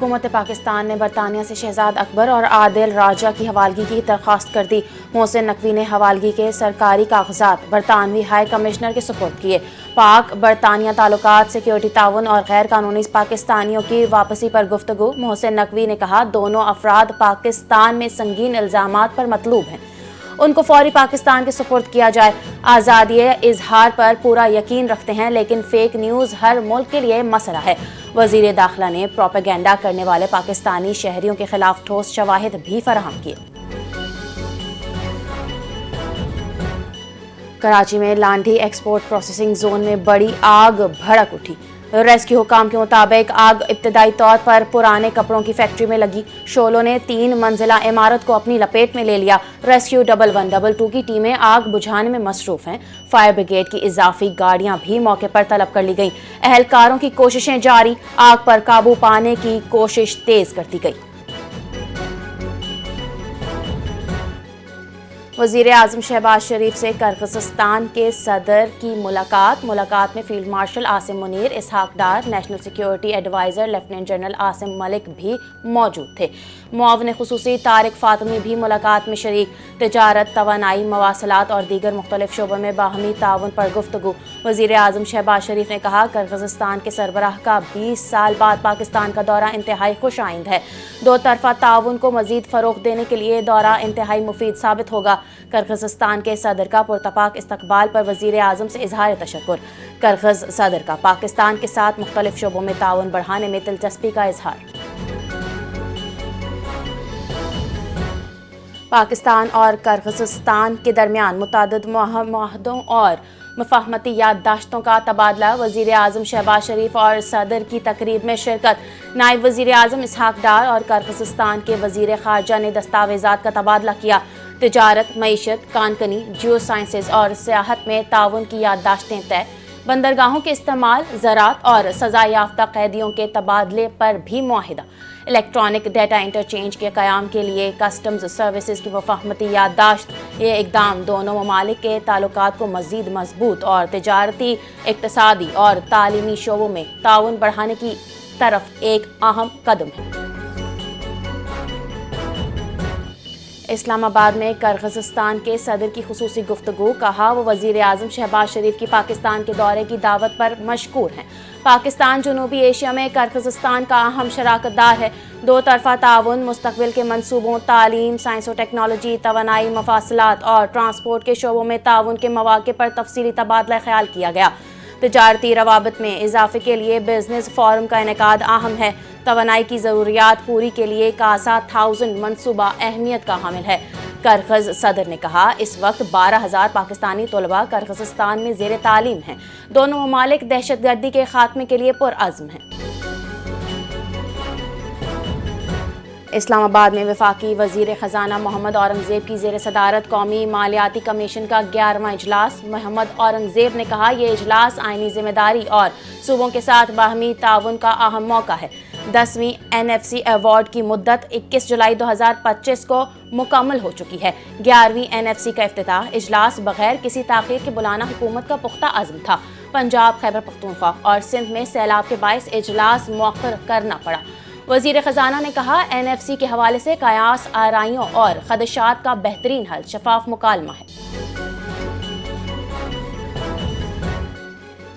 حکومت پاکستان نے برطانیہ سے شہزاد اکبر اور عادل راجہ کی حوالگی کی درخواست کر دی۔ محسن نقوی نے حوالگی کے سرکاری کاغذات برطانوی ہائی کمشنر کے سپرد کیے۔ پاک برطانیہ تعلقات، سیکیورٹی تعاون اور غیر قانونی پاکستانیوں کی واپسی پر گفتگو۔ محسن نقوی نے کہا، دونوں افراد پاکستان میں سنگین الزامات پر مطلوب ہیں، ان کو فوری پاکستان کے سپرد کیا جائے۔ آزادی اظہار پر پورا یقین رکھتے ہیں، لیکن فیک نیوز ہر ملک کے لیے مسئلہ ہے۔ وزیر داخلہ نے پروپیگنڈا کرنے والے پاکستانی شہریوں کے خلاف ٹھوس شواہد بھی فراہم کیے۔ کراچی میں لانڈھی ایکسپورٹ پروسیسنگ زون میں بڑی آگ بھڑک اٹھی۔ ریسکیو حکام کے مطابق آگ ابتدائی طور پر پرانے کپڑوں کی فیکٹری میں لگی۔ شعلوں نے 3 منزلہ عمارت کو اپنی لپیٹ میں لے لیا۔ ریسکیو 1112 کی ٹیمیں آگ بجھانے میں مصروف ہیں۔ فائر بریگیڈ کی اضافی گاڑیاں بھی موقع پر طلب کر لی گئیں۔ اہلکاروں کی کوششیں جاری، آگ پر قابو پانے کی کوشش تیز کر دی گئی۔ وزیر اعظم شہباز شریف سے قرقیزستان کے صدر کی ملاقات میں field marshal Asim Munir, Ishaq Dar, national security adviser lieutenant general Asim Malik بھی موجود تھے۔ معاون خصوصی طارق فاطمی بھی ملاقات میں شریک۔ تجارت، توانائی، مواصلات اور دیگر مختلف شعبوں میں باہمی تعاون پر گفتگو۔ وزیر اعظم شہباز شریف نے کہا، قرقیزستان کے سربراہ کا 20 سال بعد پاکستان کا دورہ انتہائی خوش آئند ہے۔ دو طرفہ تعاون کو مزید فروغ دینے کے لیے دورہ انتہائی مفید ثابت ہوگا۔ قرقیزستان کے صدر کا پرتپاک استقبال پر وزیر اعظم سے اظہار تشکر۔ قرقیز صدر کا پاکستان کے ساتھ مختلف شعبوں میں تعاون بڑھانے میں دلچسپی کا اظہار۔ پاکستان اور قرقیزستان کے درمیان متعدد معاہدوں اور مفاہمتی یادداشتوں کا تبادلہ۔ وزیر اعظم شہباز شریف اور صدر کی تقریب میں شرکت۔ نائب وزیر اعظم اسحاق ڈار اور قرقیزستان کے وزیر خارجہ نے دستاویزات کا تبادلہ کیا۔ تجارت، معیشت، کان کنی، جیو سائنسز اور سیاحت میں تعاون کی یادداشتیں طے۔ بندرگاہوں کے استعمال، زراعت اور سزا یافتہ قیدیوں کے تبادلے پر بھی معاہدہ۔ الیکٹرانک ڈیٹا انٹرچینج کے قیام کے لیے کسٹمز سروسز کی مفاہمتی یادداشت۔ یہ اقدام دونوں ممالک کے تعلقات کو مزید مضبوط اور تجارتی، اقتصادی اور تعلیمی شعبوں میں تعاون بڑھانے کی طرف ایک اہم قدم ہے۔ اسلام آباد میں قرقیزستان کے صدر کی خصوصی گفتگو۔ کہا، وہ وزیر اعظم شہباز شریف کی پاکستان کے دورے کی دعوت پر مشکور ہیں۔ پاکستان جنوبی ایشیا میں قرقیزستان کا اہم شراکت دار ہے۔ دو طرفہ تعاون، مستقبل کے منصوبوں، تعلیم، سائنس و ٹیکنالوجی، توانائی، مواصلات اور ٹرانسپورٹ کے شعبوں میں تعاون کے مواقع پر تفصیلی تبادلہ خیال کیا گیا۔ تجارتی روابط میں اضافے کے لیے بزنس فورم کا انعقاد اہم ہے۔ توانائی کی ضروریات پوری کے لیے کاسا 1000 منصوبہ اہمیت کا حامل ہے۔ قرقیز صدر نے کہا، اس وقت 12,000 پاکستانی طلباء قرقیزستان میں زیر تعلیم ہیں۔ دونوں ممالک دہشت گردی کے خاتمے کے لیے پرعزم ہیں۔ اسلام آباد میں وفاقی وزیر خزانہ محمد اورنگزیب کی زیر صدارت قومی مالیاتی کمیشن کا 11واں اجلاس۔ محمد اورنگزیب نے کہا، یہ اجلاس آئینی ذمہ داری اور صوبوں کے ساتھ باہمی تعاون کا اہم موقع ہے۔ 10ویں NFC ایوارڈ کی مدت 21 جولائی 2025 کو مکمل ہو چکی ہے۔ 11ویں NFC کا افتتاح اجلاس بغیر کسی تاخیر کے بلانا حکومت کا پختہ عزم تھا۔ پنجاب، خیبر پختونخوا اور سندھ میں سیلاب کے باعث اجلاس مؤخر کرنا پڑا۔ وزیر خزانہ نے کہا، NFC کے حوالے سے قیاس آرائیوں اور خدشات کا بہترین حل شفاف مکالمہ ہے۔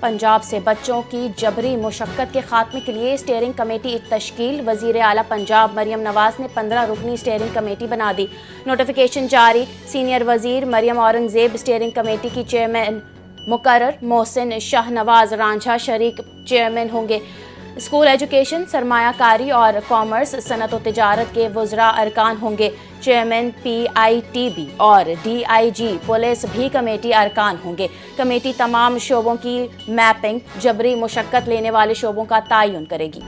پنجاب سے بچوں کی جبری مشقت کے خاتمے کے لیے اسٹیئرنگ کمیٹی تشکیل۔ وزیر اعلیٰ پنجاب مریم نواز نے 15 رکنی اسٹیئرنگ کمیٹی بنا دی۔ نوٹیفیکیشن جاری۔ سینئر وزیر مریم اورنگزیب اسٹیئرنگ کمیٹی کی چیئرمین مقرر۔ محسن شاہ نواز رانجھا شریک چیئرمین ہوں گے۔ اسکول ایجوکیشن، سرمایہ کاری اور کامرس، صنعت و تجارت کے وزراء ارکان ہوں گے۔ چیئرمین PITB اور DIG پولیس بھی کمیٹی ارکان ہوں گے۔ کمیٹی تمام شعبوں کی میپنگ، جبری مشقت لینے والے شعبوں کا تعین کرے گی۔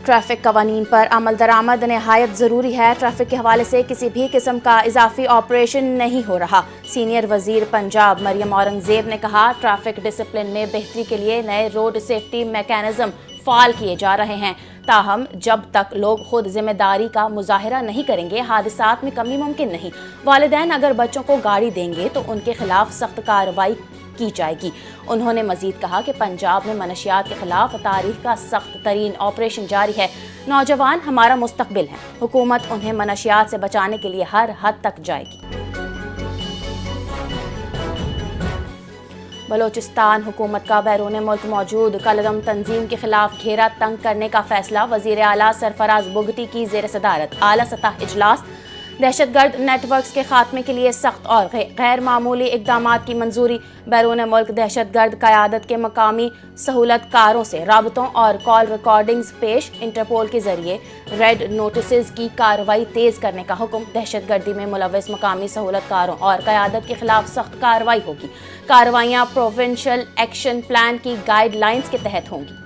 ٹریفک قوانین پر عمل درآمد نہایت ضروری ہے۔ ٹریفک کے حوالے سے کسی بھی قسم کا اضافی آپریشن نہیں ہو رہا۔ سینئر وزیر پنجاب مریم اورنگزیب نے کہا، ٹریفک ڈسپلن میں بہتری کے لیے نئے روڈ سیفٹی میکانزم فعال کیے جا رہے ہیں۔ تاہم جب تک لوگ خود ذمہ داری کا مظاہرہ نہیں کریں گے، حادثات میں کمی ممکن نہیں۔ والدین اگر بچوں کو گاڑی دیں گے تو ان کے خلاف سخت کارروائی کی جائے گی۔ انہوں نے مزید کہا کہ پنجاب میں منشیات کے خلاف تاریخ کا سخت ترین آپریشن جاری ہے۔ نوجوان ہمارا مستقبل ہیں، حکومت انہیں منشیات سے بچانے کے لیے ہر حد تک جائے گی۔ بلوچستان حکومت کا بیرون ملک موجود کالعدم تنظیم کے خلاف گھیرا تنگ کرنے کا فیصلہ۔ وزیر اعلیٰ سرفراز بگٹی کی زیر صدارت اعلیٰ سطح اجلاس۔ دہشت گرد نیٹ ورکس کے خاتمے کے لیے سخت اور غیر معمولی اقدامات کی منظوری۔ بیرون ملک دہشت گرد قیادت کے مقامی سہولت کاروں سے رابطوں اور کال ریکارڈنگز پیش۔ انٹرپول کے ذریعے ریڈ نوٹسز کی کارروائی تیز کرنے کا حکم۔ دہشت گردی میں ملوث مقامی سہولت کاروں اور قیادت کے خلاف سخت کارروائی ہوگی۔ کارروائیاں پروونشل ایکشن پلان کی گائیڈ لائنز کے تحت ہوں گی۔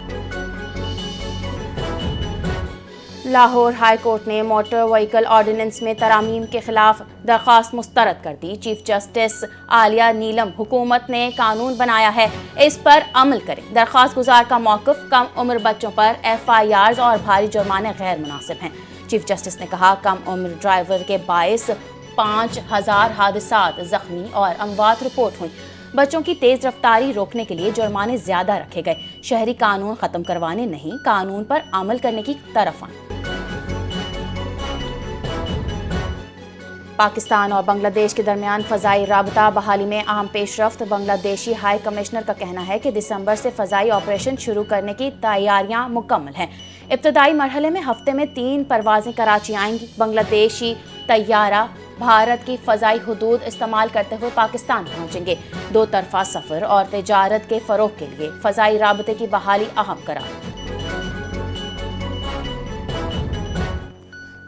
لاہور ہائی کورٹ نے موٹر وہیکل آرڈیننس میں ترامیم کے خلاف درخواست مسترد کر دی۔ چیف جسٹس عالیہ نیلم حکومت نے قانون بنایا ہے، اس پر عمل کریں۔ درخواست گزار کا موقف کم عمر بچوں پر FIRs اور بھاری جرمانے غیر مناسب ہیں۔ چیف جسٹس نے کہا کم عمر ڈرائیور کے باعث 5000 حادثات، زخمی اور اموات رپورٹ ہوئیں۔ بچوں کی تیز رفتاری روکنے کے لیے جرمانے زیادہ رکھے گئے۔ شہری قانون ختم کروانے نہیں، قانون پر عمل کرنے کی طرف آئیں۔ پاکستان اور بنگلہ دیش کے درمیان فضائی رابطہ بحالی میں اہم پیش رفت۔ بنگلہ دیشی ہائی کمشنر کا کہنا ہے کہ دسمبر سے فضائی آپریشن شروع کرنے کی تیاریاں مکمل ہیں۔ ابتدائی مرحلے میں ہفتے میں 3 پروازیں کراچی آئیں گی۔ بنگلہ دیشی طیارہ بھارت کی فضائی حدود استعمال کرتے ہوئے پاکستان پہنچیں گے۔ 2 طرفہ سفر اور تجارت کے فروغ کے لیے فضائی رابطے کی بحالی اہم قرار۔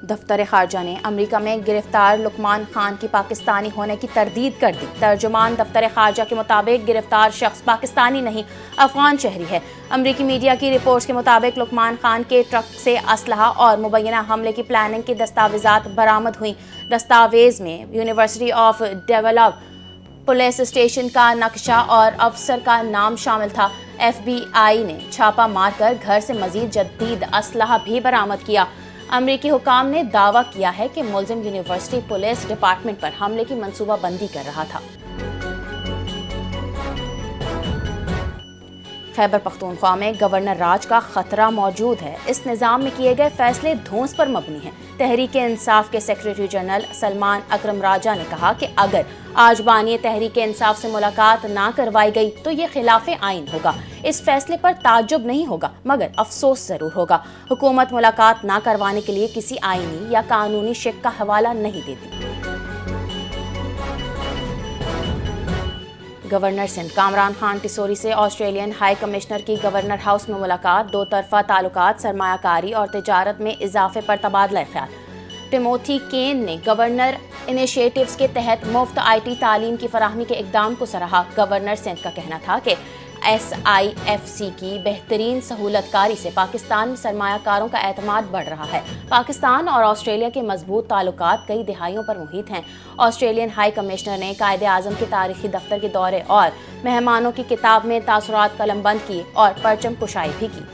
دفتر خارجہ نے امریکہ میں گرفتار لقمان خان کی پاکستانی ہونے کی تردید کر دی۔ ترجمان دفتر خارجہ کے مطابق گرفتار شخص پاکستانی نہیں، افغان شہری ہے۔ امریکی میڈیا کی رپورٹس کے مطابق لقمان خان کے ٹرک سے اسلحہ اور مبینہ حملے کی پلاننگ کی دستاویزات برآمد ہوئیں۔ دستاویز میں university of develop police station کا نقشہ اور افسر کا نام شامل تھا۔ FBI نے چھاپہ مار کر گھر سے مزید جدید اسلحہ بھی برآمد کیا۔ امریکی حکام نے دعویٰ کیا ہے کہ ملزم یونیورسٹی پولیس ڈپارٹمنٹ پر حملے کی منصوبہ بندی کر رہا تھا۔ خیبر پختونخوا میں گورنر راج کا خطرہ موجود ہے۔ اس نظام میں کیے گئے فیصلے دھونس پر مبنی ہیں۔ تحریک انصاف کے سیکریٹری جنرل سلمان اکرم راجہ نے کہا کہ اگر آج بانی تحریک انصاف سے ملاقات نہ کروائی گئی تو یہ خلاف آئین ہوگا۔ اس فیصلے پر تعجب نہیں ہوگا مگر افسوس ضرور ہوگا۔ حکومت ملاقات نہ کروانے کے لیے کسی آئینی یا قانونی شک کا حوالہ نہیں دیتی۔ گورنر سندھ کامران خان ٹسوری سے آسٹریلین ہائی کمشنر کی گورنر ہاؤس میں ملاقات۔ 2 طرفہ تعلقات، سرمایہ کاری اور تجارت میں اضافے پر تبادلہ خیال۔ ٹیموتھی کین نے گورنر انیشیٹوز کے تحت مفت IT تعلیم کی فراہمی کے اقدام کو سراہا۔ گورنر سندھ کا کہنا تھا کہ SIFC کی بہترین سہولت کاری سے پاکستان میں سرمایہ کاروں کا اعتماد بڑھ رہا ہے۔ پاکستان اور آسٹریلیا کے مضبوط تعلقات کئی دہائیوں پر محیط ہیں۔ آسٹریلین ہائی کمشنر نے قائد اعظم کے تاریخی دفتر کے دورے اور مہمانوں کی کتاب میں تاثرات قلم بند کیے اور پرچم کشائی بھی کی۔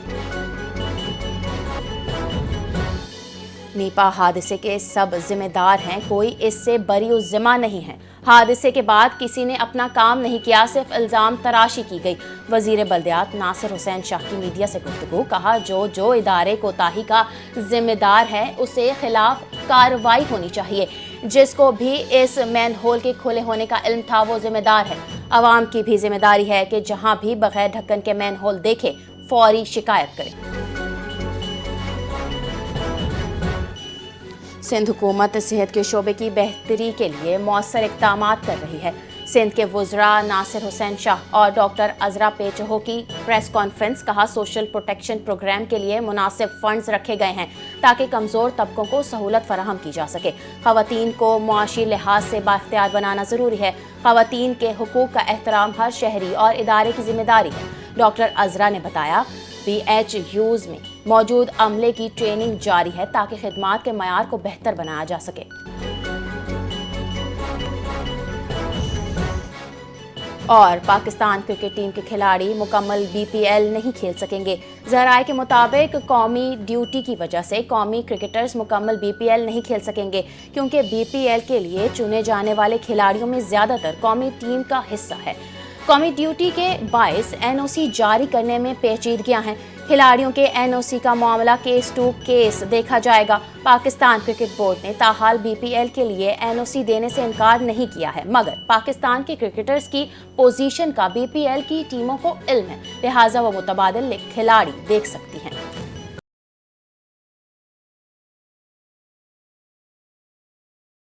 نیپا حادثے کے سب ذمہ دار ہیں، کوئی اس سے بری الذمہ نہیں ہے۔ حادثے کے بعد کسی نے اپنا کام نہیں کیا، صرف الزام تراشی کی گئی۔ وزیر بلدیات ناصر حسین شاہ کی میڈیا سے گفتگو، کہا جو ادارے کوتاہی کا ذمہ دار ہے اسے خلاف کارروائی ہونی چاہیے۔ جس کو بھی اس مین ہول کے کھلے ہونے کا علم تھا وہ ذمہ دار ہے۔ عوام کی بھی ذمہ داری ہے کہ جہاں بھی بغیر ڈھکن کے مین ہول دیکھے فوری شکایت کریں۔ سندھ حکومت صحت کے شعبے کی بہتری کے لیے مؤثر اقدامات کر رہی ہے۔ سندھ کے وزراء ناصر حسین شاہ اور ڈاکٹر عذرا پیچہو کی پریس کانفرنس، کہا سوشل پروٹیکشن پروگرام کے لیے مناسب فنڈز رکھے گئے ہیں تاکہ کمزور طبقوں کو سہولت فراہم کی جا سکے۔ خواتین کو معاشی لحاظ سے بااختیار بنانا ضروری ہے۔ خواتین کے حقوق کا احترام ہر شہری اور ادارے کی ذمہ داری ہے۔ ڈاکٹر عذرا نے بتایا BHUs میں موجود عملے کی ٹریننگ جاری ہے تاکہ خدمات کے معیار کو بہتر بنایا جا سکے۔ اور پاکستان کرکٹ ٹیم کے کھلاڑی مکمل BPL نہیں کھیل سکیں گے۔ ذرائع کے مطابق قومی ڈیوٹی کی وجہ سے قومی کرکٹرز مکمل BPL نہیں کھیل سکیں گے، کیونکہ BPL کے لیے چنے جانے والے کھلاڑیوں میں زیادہ تر قومی ٹیم کا حصہ ہے۔ قومی ڈیوٹی کے باعث NOC جاری کرنے میں پیچیدگیاں ہیں۔ کھلاڑیوں کے NOC کا معاملہ کیس ٹو کیس دیکھا جائے گا۔ پاکستان کرکٹ بورڈ نے تاحال BPL کے لیے NOC دینے سے انکار نہیں کیا ہے، مگر پاکستان کے کرکٹرز کی پوزیشن کا BPL کی ٹیموں کو علم ہے، لہٰذا وہ متبادل کھلاڑی دیکھ سکتی ہیں۔